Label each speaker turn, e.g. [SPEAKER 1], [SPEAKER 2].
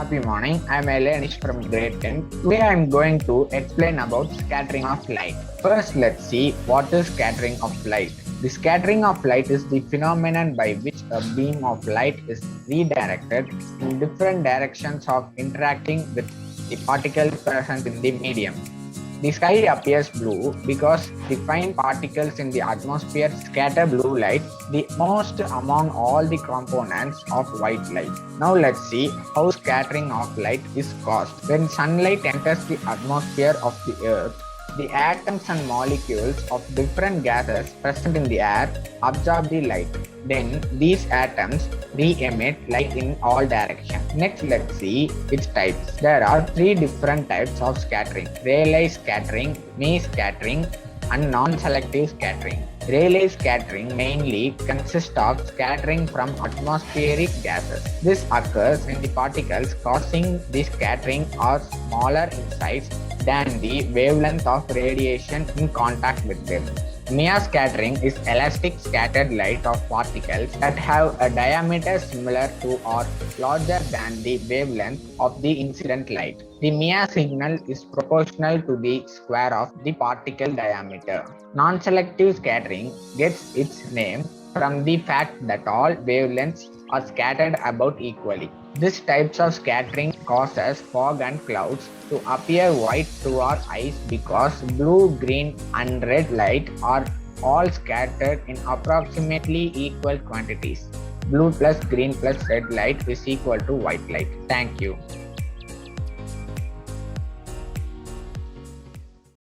[SPEAKER 1] Happy morning. I'm Avinashi from grade 10. Today I'm going to explain about scattering of light. First, let's see what is scattering of light. The scattering of light is the phenomenon by which a beam of light is redirected in different directions of interacting with the particles present in the medium. The sky appears blue because the fine particles in the atmosphere scatter blue light the most among all the components of white light. Now let's see how scattering of light is caused. When sunlight enters the atmosphere of the earth, the atoms and molecules of different gases present in the air absorb the light. Then these atoms re-emit light in all directions. Next, let's see its types. There are three different types of scattering: Rayleigh scattering, Mie scattering, and non-selective scattering. Rayleigh scattering mainly consists of scattering from atmospheric gases. This occurs when the particles causing the scattering are smaller in size than the wavelength of radiation in contact with them. Mie scattering is elastic scattered light of particles that have a diameter similar to or larger than the wavelength of the incident light. The Mie signal is proportional to the square of the particle diameter. Non-selective scattering gets its name from the fact that all wavelengths are scattered about equally. This type of scattering causes fog and clouds to appear white to our eyes because blue, green, and red light are all scattered in approximately equal quantities. Blue plus green plus red light is equal to white light. Thank you.